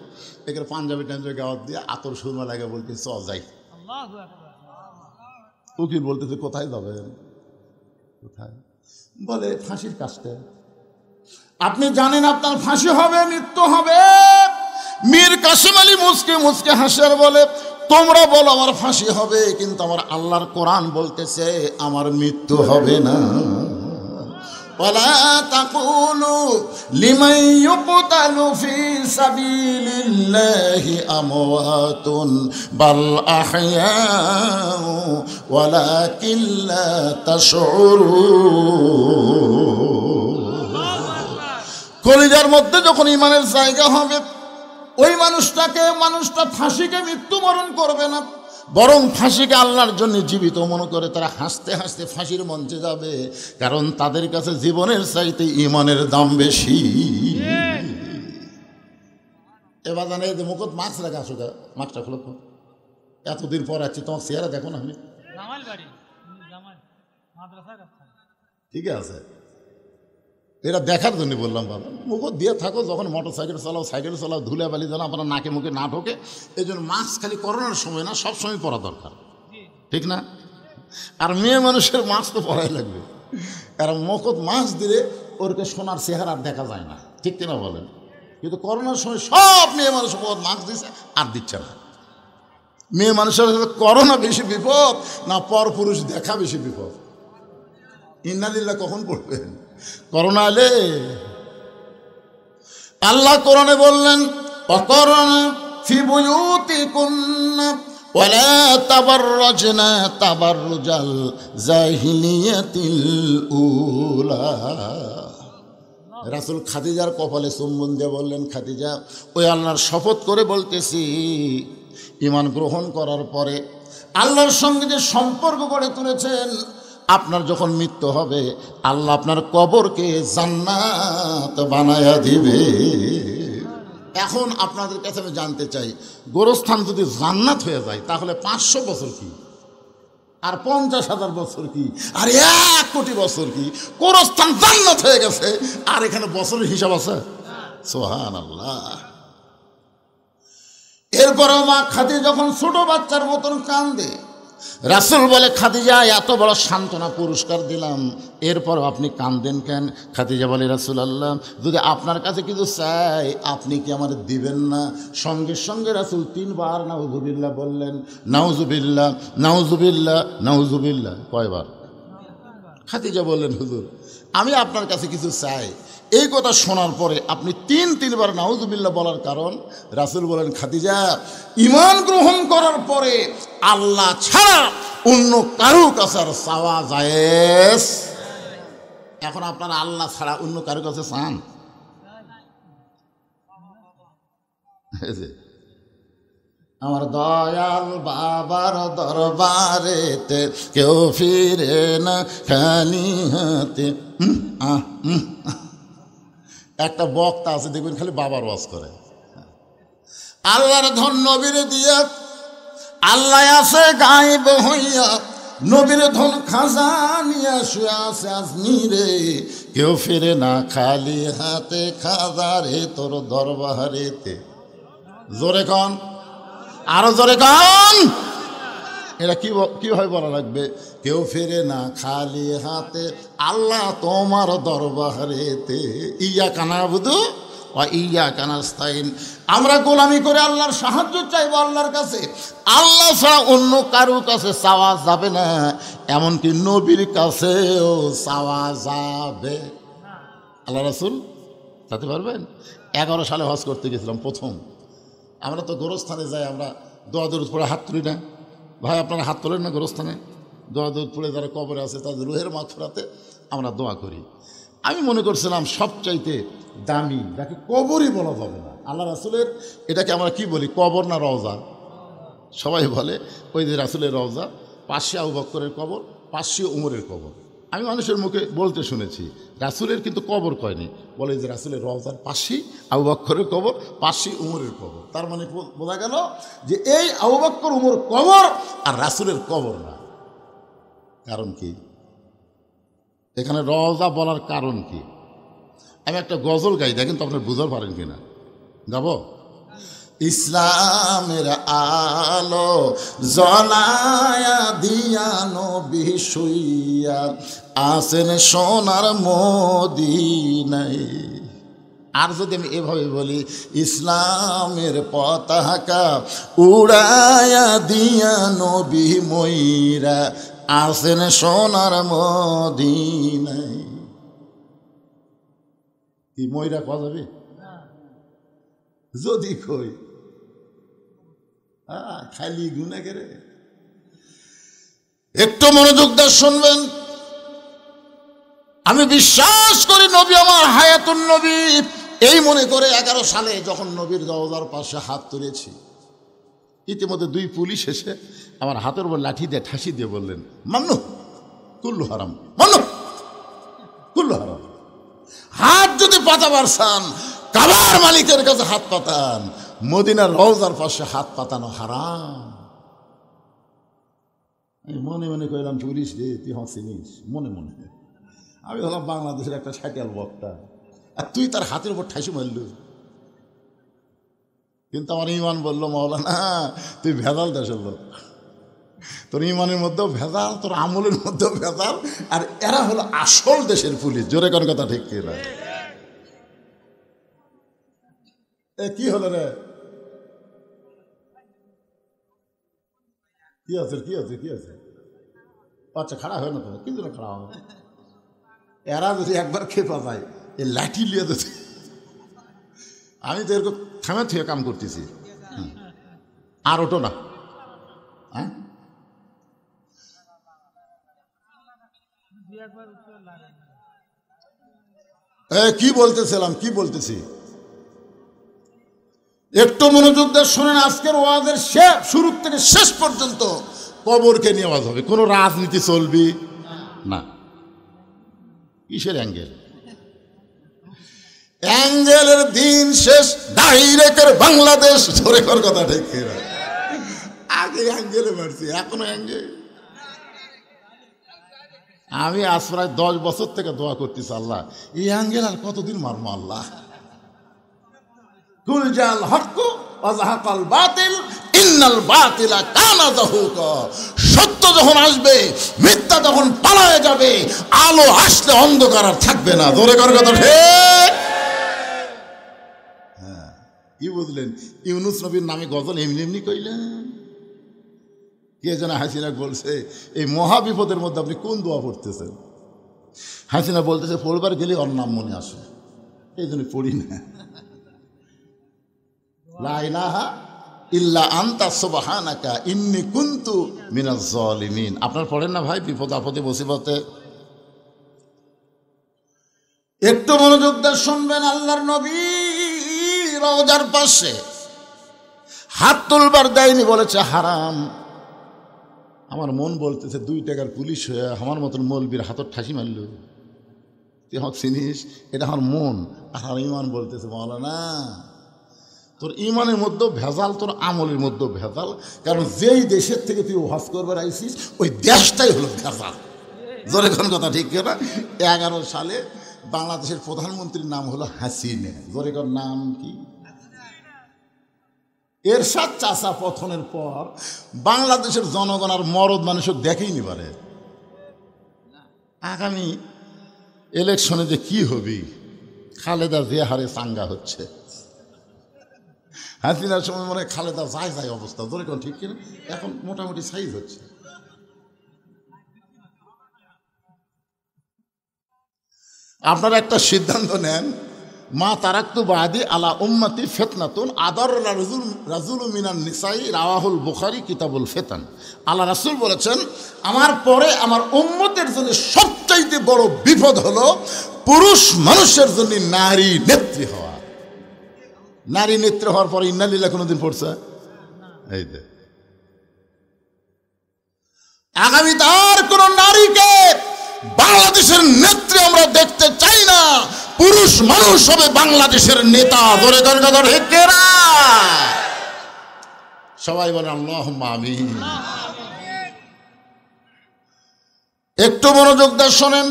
এখানে পাঞ্জাবি টাঞ্জাবি গাওয়াত দিয়ে আতর সুরমা লাগে বলতে চ যাই। উকিল বলতেছে কোথায় যাবেন? কোথায়? বলে ফাঁসির কাজটা। আপনি জানেন আপনার ফাঁসি হবে, মৃত্যু হবে। মীর কাসেম আলী মুচকে মুচকে হাসার বলে তোমরা বলো আমার ফাঁসি হবে, কিন্তু আমার আল্লাহর কোরআন বলতেছে আমার মৃত্যু হবে না। ওয়ালা তাকুলু লিমান ইউকতালু ফি সাবিলিল্লাহি আমওয়াতুন বাল আহইয়াউ ওয়ালাকিন লা তাশউরুন। কলিজার মধ্যে যখন ঈমানের জায়গা হবে, ওই মানুষটা ফাঁসিকে মৃত্যুবরণ করবে না, বরং ফাঁসিকে আল্লাহর জন্য জীবিত মনে করে তারা হাসতে হাসতে ফাঁসির মঞ্চে যাবে, কারণ তাদের কাছে জীবনের চাইতে ঈমানের দাম বেশি। এবার জানে যে মুখত মাস্ক রাখা আসো, মাস্কটা খুলো, এতদিন পর আছি, তোমার চেহারা দেখো না, আমি ঠিক আছে এটা দেখার জন্য বললাম বাবা, মুখত দিয়ে থাকো, যখন মোটর সাইকেল চালাও ধুলে বালি যেন আপনার নাকে মুখে না ঢোকে, এই জন্য মাস্ক খালি করোনার সময় না, সব সময় পরা দরকার, ঠিক না? আর মেয়ে মানুষের মাস্ক তো পরাই লাগবে, কারণ মুখত মাস্ক দিলে ওরকে সোনার চেহারা আর দেখা যায় না, ঠিক কিনা বলেন? কিন্তু করোনার সময় সব মেয়ে মানুষ মুখত মাস্ক দিচ্ছে আর দিচ্ছে না। মেয়ে মানুষের করোনা বেশি বিপদ না পরপুরুষ দেখা বেশি বিপদ? ইন্নালিল্লাহ কখন পড়বেন? করোনা এলে আল্লাহ কোরআনে বললেন ওয়াকরনা ফি বুয়ুতিকুন্না ওয়ালা তাবাররাজনা তাবাররুজাল জাহিলিয়াতিল উলা। রাসূল খাদিজার কপালে চুম্বন দিয়ে বললেন, খাদিজা, ওই আল্লাহর শপথ করে বলতেছি, ঈমান গ্রহণ করার পরে আল্লাহর সঙ্গে যে সম্পর্ক গড়ে তুলেছেন, আপনার যখন মৃত্যু হবে আল্লাহ আপনার কবরকে জান্নাত বানায়া দিবে। এখন আপনাদের কাছে আমি জানতে চাই, গোরস্থান যদি জান্নাত হয়ে যায় তাহলে 500 বছর কি, আর 50,000 বছর কি, আর 1 কোটি বছর কি? গোরস্থান জান্নাত হয়ে গেছে, আর এখানে বছরের হিসাব আছে? সুবহানাল্লাহ। এরপরেও মা খাদিজা যখন ছোট বাচ্চার মতন কান্দে, রাসূল বলে, খাদিজা, এত বড় সান্ত্বনা পুরস্কার দিলাম, এরপর আপনি কাঁদেন কেন? খাদিজা বলে, রাসূলুল্লাহ, যদি আপনার কাছে কিছু চাই আপনি কি আমার দিবেন না? সঙ্গে সঙ্গে রাসূল 3 বার নাউযুবিল্লাহ বললেন। নাউযুবিল্লাহ, নাউযুবিল্লাহ, নাউযুবিল্লাহ। কয়বার? খাদিজা বললেন, হুজুর, আমি আপনার কাছে কিছু চাই। এই কথা শোনার পরে আপনি 3 বার নাউযুবিল্লাহ বলার কারণ? রাসূল বলেন, খাদিজা, ঈমান গ্রহণ করার পরে আল্লাহ ছাড়া অন্য কারো কাছে আর চাওয়া জায়েজ। এখন আপনারা আল্লাহ ছাড়া অন্য কারো কাছে চান? আমার দয়াল বাবার দরবারেতে কেউ ফিরে না খালি হাতে। একটা বক্তা আছে দেখবেন খালি বাবার ওয়াজ করে। আল্লাহর ধন নবীর দিয়া, আল্লাহ আছে গায়েব হইয়া, নবীর ধন খাজানিয়া শুয়ে আছে আজমিরে, কেউ ফিরে না খালি হাতে, খাজারে তোর দরবারেতে। জোরে কন, আরো জোরে কন। এটা কিভাবে বলা লাগবে? কেউ ফেরে না খালি হাতে, আল্লাহ তোমার দরবারেতে। ইয়াকা নাবুদু ওয়া ইয়াকা নাস্তাইন। আমরা গোলামি করে আল্লাহর সাহায্য চাইবো আল্লাহর কাছে, আল্লাহ ছাড়া অন্য কারো কাছে চাওয়া যাবে না, এমনকি নবীর কাছেও চাওয়া যাবে। আল্লাহ রাসূল যেতে পারবেন? 11 সালে হজ করতে গেছিলাম প্রথম। আমরা তো গোরস্থানে যাই, আমরা দোয়া দরুদ পড়ে হাত তুলি না ভাই? আপনারা হাত তোলেন না গোরস্থানে? দোয়া দরুদ পড়ে যারা কবরে আছে তাদের রুহের মাগফিরাতে আমরা দোয়া করি। আমি মনে করছিলাম সবচাইতে দামি, যাকে কবরই বলা যাবে না, আল্লাহ রাসূলের, এটাকে আমরা কি বলি, কবর না রওজা? সবাই বলে ওই যে রাসূলের রওজা, পাশে আবু বকরের কবর, পাশে উমরের কবর। আমি মানুষের মুখে বলতে শুনেছি, রাসূলের কিন্তু কবর কয়নি, বলে যে রাসূলের রওজার পাশেই আবু বকরের কবর, পাশেই উমরের কবর। তার মানে বোঝা গেল যে এই আবু বকর উমর কবর আর রাসূলের কবর না। কারণ কি? এখানে রওজা বলার কারণ কি? আমি একটা গজল গাই, দেখেন তো আপনার বুঝতে পারেন কিনা। গাবো? ইসলামের আলো জ্বলায়া দিয়া নবী শুইয়া আসেন সোনার মদিনায়। আর যদি আমি এভাবে বলি, ইসলামের পতাকা উড়ায়া দিয়া নবী ময়রা আসেন সোনার মদিনায়, কি ময়রা পাওয়া যাবে? যদি কই খালি গুনা করে। একটু মনোযোগ দিয়ে শুনবেন। আমি বিশ্বাস করি নবী আমার হায়াতুন নবী, এই মনে করে 11 সালে যখন নবীর রওজার পাশে হাত তুলেছি, ইতিমধ্যে 2 পুলিশ এসে আমার হাতের উপর লাঠি দিয়ে ঠাসি দিয়ে বললেন, মান্নু কুল্লু হারাম, মান্নু কুল্লু হারাম। হাত যদি পাতাবার চান কাবার মালিকের কাছে হাত পাতান, মদিনার রওজার পাশে হাত পাতানো হারাম। আমি মনে মনে কইলাম, পুলিশ রে তুই চিনিস? মনে মনে আমি হলাম বাংলাদেশের একটা সাইকেল বক্তা, আর তুই তার হাতের উপর ঠাসি মারল। কিন্তু আমার ইমান বলল, মৌলানা তুই ভেজাল দেশের লোক, তোর ইমানের মধ্যেও ভেজাল, তোর আমলের মধ্যেও ভেজাল, আর এরা হলো আসল দেশের পুলিশ। জোরে কোন কথা ঠিক কিনা? কি হলো রে? কি আছে কি আছে কি আছে? আচ্ছা খাড়া হয় না তো, কিন্তু না খাড়া হবে। এরা যদি একবার খেপা যায়, এই লাঠি লিয়ে দিতে। আমি তো এরকম থামে থেকে কাম করতেছি, আর ওটো না। হ্যাঁ কি বলতেছিলাম, কি বলতেছি একটু মনোযোগ দিয়ে শুনেন। আজকের ওয়াজের শুরু থেকে শেষ পর্যন্ত কবরকে নিয়ে ওয়াজ হবে, কোনো রাজনীতি চলবি না। কিসের অ্যাঙ্গেল? অ্যাঙ্গেলের দিন শেষ, ডাইরেক্টের বাংলাদেশ। ধরে কর কথা ঠিক কিনা? আগে অ্যাঙ্গেলে মারছি, এখনো অ্যাঙ্গেল। আমি আজ প্রায় 10 বছর থেকে দোয়া করতেছি, আল্লাহ এই অ্যাঙ্গেল আর কতদিন মারবো আল্লাহ। কুল জাল হক ওয়া যাহাকাল বাতিল ইন্নাল বাতিলা কানা যাহুকা। সত্য যখন আসবে, মিথ্যা যখন পালায়ে যাবে, আলো আসলে অন্ধকার আর থাকবে না। ধরে কর কথা ঠিক। হ্যাঁ কি বুঝলেন? ইউনুস নবীর নামে গজল এমনি এমনি কইলেন? কে যেন হাসিনা বলছে, এই মহা বিপদের মধ্যে আপনি কোন দোয়া পড়তেছেন? হাসিনা বলতেছে, পড়বার গেলে ওর নাম মনে আসে, এই জন্য পড়ি না। লা ইলাহা ইল্লা আনতা সুবহানাকা ইন্নী কুনতু মিনাজ জালিমিন। আপনারা পড়েন না ভাই বিপদ আপদে মুসিবতে? একটু মনোযোগ দিয়ে শুনবেন। আল্লাহর নবী রওজার পাশে হাত তুলবার দেয়নি, বলেছে হারাম। আমার মন বলতেছে 2 টাকার পুলিশ হয়ে আমার মতন মৌলবীর হাতর ঠাসি মারল, তুই আমাকে চিনিস? এটা আমার মন। আর আমার ইমান বলতেছে, মৌলানা তোর ইমানের মধ্যেও ভেজাল, তোর আমলের মধ্যেও ভেজাল। কারণ যেই দেশের থেকে তুই ওয়াজ করবার আইসিস, ওই দেশটাই হলো ভেজাল। জোরে কোন কথা ঠিক না? 11 সালে বাংলাদেশের প্রধানমন্ত্রীর নাম হলো হাসিনা। জোরে কোন নাম কি? এরশাদ চাচা পতনের পর বাংলাদেশের জনগণ আর মরদ মানুষ দেখেইনি পারে। আগামী ইলেকশনে যে কি হবে, খালেদা যে হারে চাঙ্গা হচ্ছে, হাসিনার সময় মনে হয় খালেদা যায় যায় অবস্থা। ধরে কোন ঠিক কিনা? এখন মোটামুটি সাইজ হচ্ছে। আপনারা একটা সিদ্ধান্ত নেন, মা তারাক্তু বাদি আলা উম্মতি ফিতনাতুন আদার রাজুল মিনান নিসাই, রাওয়াহুল বুখারী কিতাবুল ফিতান। আল্লাহ রাসূল বলেছেন, আমার পরে আমার উম্মতের জন্য সবচাইতে বড় বিপদ হলো পুরুষ মানুষের জন্য নারী নেত্রী হওয়া। নারী নেত্রী হওয়ার পরে ইন্নালিল্লাহ কোনোদিন পড়ছে? এই দে আগামী তার কোন নারীকে বাংলাদেশের নেত্রী আমরা দেখতে চাই না। পুরুষ মানুষ হবে বাংলাদেশের নেতা। ধরে ধরে ধরে হেকেরা সবাই বলে আল্লাহুম্মা আমিন। একটু মনোযোগ দিয়ে শোনেন।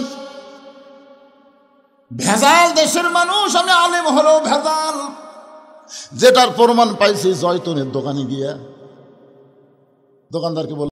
ভেজাল দেশের মানুষ, আমি আলেম হলেও ভেজাল, যেটার প্রমাণ পাইছি জয়তুনের দোকানে গিয়া দোকানদারকে বল